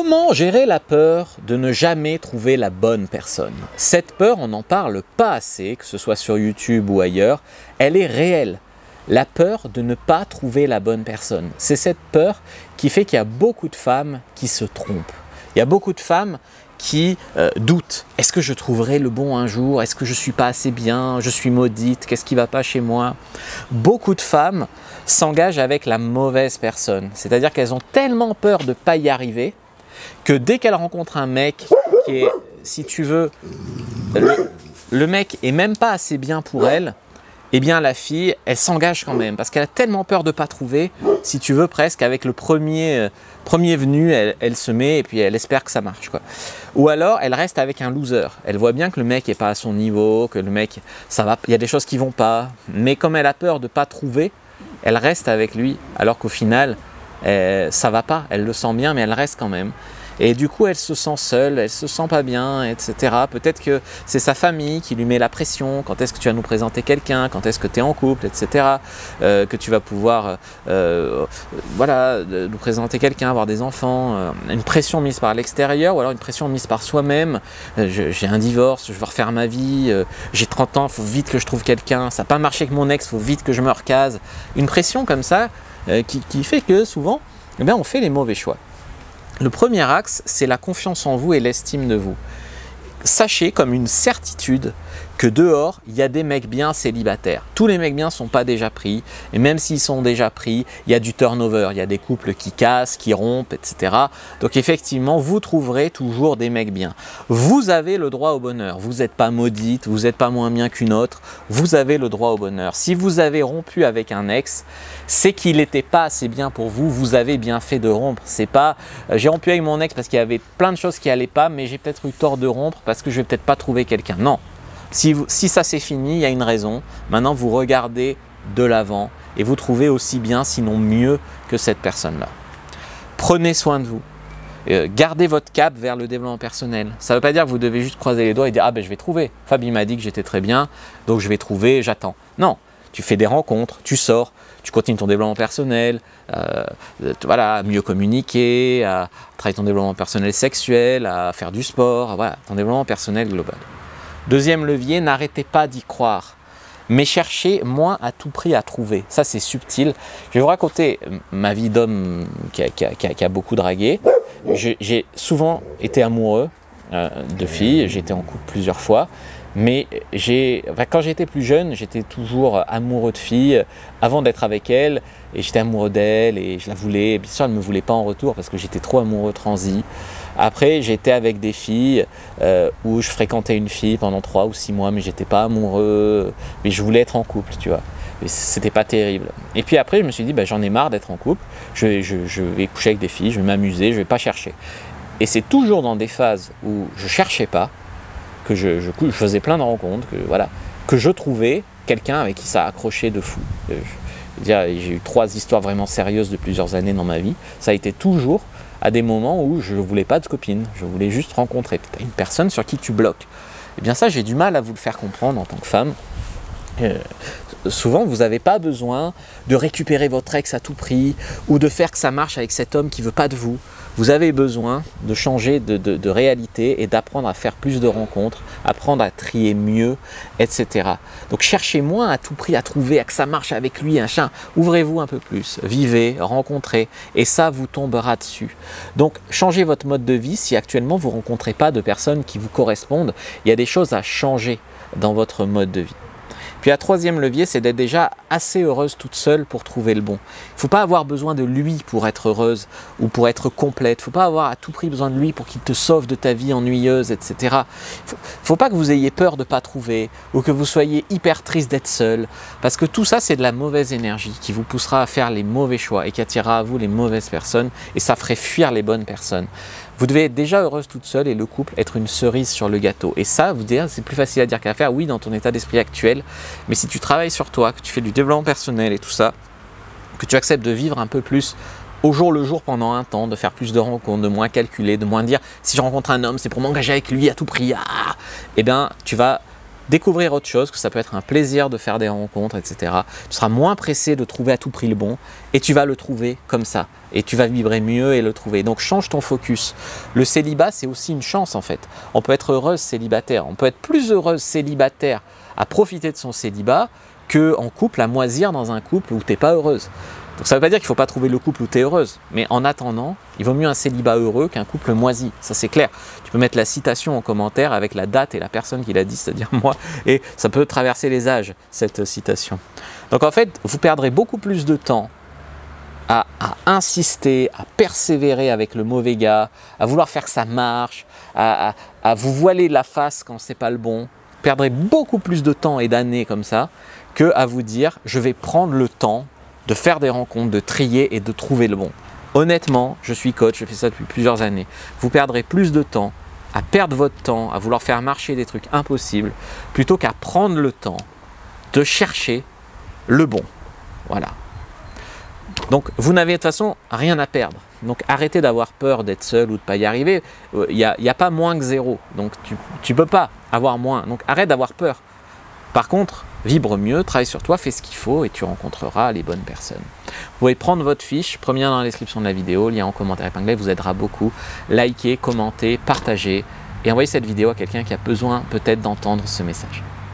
Comment gérer la peur de ne jamais trouver la bonne personne? Cette peur, on n'en parle pas assez, que ce soit sur YouTube ou ailleurs, elle est réelle. La peur de ne pas trouver la bonne personne. C'est cette peur qui fait qu'il y a beaucoup de femmes qui se trompent. Il y a beaucoup de femmes qui doutent. Est-ce que je trouverai le bon un jour? Est-ce que je ne suis pas assez bien? Je suis maudite? Qu'est-ce qui ne va pas chez moi? Beaucoup de femmes s'engagent avec la mauvaise personne. C'est-à-dire qu'elles ont tellement peur de ne pas y arriver que dès qu'elle rencontre un mec qui est, si tu veux, le mec est même pas assez bien pour elle, eh bien la fille, elle s'engage quand même parce qu'elle a tellement peur de ne pas trouver, si tu veux, presque avec le premier venu, elle se met et puis elle espère que ça marche, quoi. Ou alors elle reste avec un loser. Elle voit bien que le mec n'est pas à son niveau, que le mec, ça va, il y a des choses qui vont pas, mais comme elle a peur de ne pas trouver, elle reste avec lui alors qu'au final, ça va pas, elle le sent bien mais elle reste quand même. Et du coup, elle se sent seule, elle se sent pas bien, etc. Peut-être que c'est sa famille qui lui met la pression. Quand est-ce que tu vas nous présenter quelqu'un? Quand est-ce que tu es en couple, etc. Que tu vas pouvoir voilà, nous présenter quelqu'un, avoir des enfants. Une pression mise par l'extérieur ou alors une pression mise par soi-même. J'ai un divorce, je veux refaire ma vie. J'ai 30 ans, il faut vite que je trouve quelqu'un. Ça n'a pas marché avec mon ex, il faut vite que je me recase. Une pression comme ça qui fait que souvent, eh bien, on fait les mauvais choix. Le premier axe, c'est la confiance en vous et l'estime de vous. Sachez comme une certitude que dehors, il y a des mecs bien célibataires. Tous les mecs bien ne sont pas déjà pris. Et même s'ils sont déjà pris, il y a du turnover. Il y a des couples qui cassent, qui rompent, etc. Donc effectivement, vous trouverez toujours des mecs bien. Vous avez le droit au bonheur. Vous n'êtes pas maudite, vous n'êtes pas moins bien qu'une autre. Vous avez le droit au bonheur. Si vous avez rompu avec un ex, c'est qu'il n'était pas assez bien pour vous. Vous avez bien fait de rompre. C'est pas j'ai rompu avec mon ex parce qu'il y avait plein de choses qui n'allaient pas, mais j'ai peut-être eu tort de rompre parce que je vais peut-être pas trouver quelqu'un. Non. Si ça c'est fini, il y a une raison. Maintenant, vous regardez de l'avant et vous trouvez aussi bien, sinon mieux que cette personne-là. Prenez soin de vous. Gardez votre cap vers le développement personnel. Ça ne veut pas dire que vous devez juste croiser les doigts et dire « Ah ben je vais trouver. Fabien m'a dit que j'étais très bien, donc je vais trouver, j'attends. » Non, tu fais des rencontres, tu sors, tu continues ton développement personnel, voilà, à mieux communiquer, à travailler ton développement personnel sexuel, à faire du sport, voilà, ton développement personnel global. Deuxième levier, n'arrêtez pas d'y croire, mais cherchez moins à tout prix à trouver. Ça, c'est subtil. Je vais vous raconter ma vie d'homme qui a beaucoup dragué. J'ai souvent été amoureux de filles, j'ai été en couple plusieurs fois, mais quand j'étais plus jeune, j'étais toujours amoureux de filles avant d'être avec elles, et j'étais amoureux d'elles et je la voulais. Bien sûr, elle ne me voulait pas en retour parce que j'étais trop amoureux transi. Après, j'étais avec des filles où je fréquentais une fille pendant 3 ou 6 mois, mais j'étais pas amoureux, mais je voulais être en couple, tu vois. Et c'était pas terrible. Et puis après, je me suis dit, bah, j'en ai marre d'être en couple, je vais coucher avec des filles, je vais m'amuser, je vais pas chercher. Et c'est toujours dans des phases où je cherchais pas, que je faisais plein de rencontres, que je trouvais quelqu'un avec qui ça accrochait de fou. J'ai eu 3 histoires vraiment sérieuses de plusieurs années dans ma vie. Ça a été toujours à des moments où je ne voulais pas de copine, je voulais juste rencontrer une personne sur qui tu bloques. Et bien ça, j'ai du mal à vous le faire comprendre en tant que femme. Souvent, vous n'avez pas besoin de récupérer votre ex à tout prix ou de faire que ça marche avec cet homme qui ne veut pas de vous. Vous avez besoin de changer de réalité et d'apprendre à faire plus de rencontres, apprendre à trier mieux, etc. Donc cherchez moins à tout prix à trouver, à que ça marche avec lui, un chien. Ouvrez-vous un peu plus, vivez, rencontrez, et ça vous tombera dessus. Donc changez votre mode de vie si actuellement vous ne rencontrez pas de personnes qui vous correspondent. Il y a des choses à changer dans votre mode de vie. Puis la troisième levier, c'est d'être déjà assez heureuse toute seule pour trouver le bon. Il ne faut pas avoir besoin de lui pour être heureuse ou pour être complète. Il ne faut pas avoir à tout prix besoin de lui pour qu'il te sauve de ta vie ennuyeuse, etc. Il ne faut pas que vous ayez peur de ne pas trouver ou que vous soyez hyper triste d'être seule. Parce que tout ça, c'est de la mauvaise énergie qui vous poussera à faire les mauvais choix et qui attirera à vous les mauvaises personnes et ça ferait fuir les bonnes personnes. Vous devez être déjà heureuse toute seule et le couple être une cerise sur le gâteau. Et ça, vous dire, c'est plus facile à dire qu'à faire, oui, dans ton état d'esprit actuel. Mais si tu travailles sur toi, que tu fais du développement personnel et tout ça, que tu acceptes de vivre un peu plus au jour le jour pendant un temps, de faire plus de rencontres, de moins calculer, de moins dire si je rencontre un homme, c'est pour m'engager avec lui à tout prix. Ah, eh bien, tu vas découvrir autre chose, que ça peut être un plaisir de faire des rencontres, etc. Tu seras moins pressé de trouver à tout prix le bon et tu vas le trouver comme ça. Et tu vas vibrer mieux et le trouver. Donc change ton focus. Le célibat, c'est aussi une chance en fait. On peut être heureuse célibataire. On peut être plus heureuse célibataire à profiter de son célibat qu'en couple, à moisir dans un couple où tu n'es pas heureuse. Donc ça ne veut pas dire qu'il ne faut pas trouver le couple où tu es heureuse, mais en attendant, il vaut mieux un célibat heureux qu'un couple moisi, ça c'est clair. Tu peux mettre la citation en commentaire avec la date et la personne qui l'a dit, c'est-à-dire moi, et ça peut traverser les âges, cette citation. Donc en fait, vous perdrez beaucoup plus de temps à insister, à persévérer avec le mauvais gars, à vouloir faire que ça marche, à vous voiler la face quand c'est pas le bon. Vous perdrez beaucoup plus de temps et d'années comme ça que à vous dire je vais prendre le temps de faire des rencontres, de trier et de trouver le bon. Honnêtement, je suis coach, je fais ça depuis plusieurs années. Vous perdrez plus de temps à perdre votre temps, à vouloir faire marcher des trucs impossibles, plutôt qu'à prendre le temps de chercher le bon. Voilà. Donc, vous n'avez de toute façon rien à perdre. Donc, arrêtez d'avoir peur d'être seul ou de ne pas y arriver. Il n'y a pas moins que zéro. Donc, tu ne peux pas avoir moins. Donc, arrête d'avoir peur. Par contre, vibre mieux, travaille sur toi, fais ce qu'il faut et tu rencontreras les bonnes personnes. Vous pouvez prendre votre fiche, premier lien dans la description de la vidéo, lien en commentaire épinglé, vous aidera beaucoup. Likez, commentez, partagez et envoyez cette vidéo à quelqu'un qui a besoin peut-être d'entendre ce message.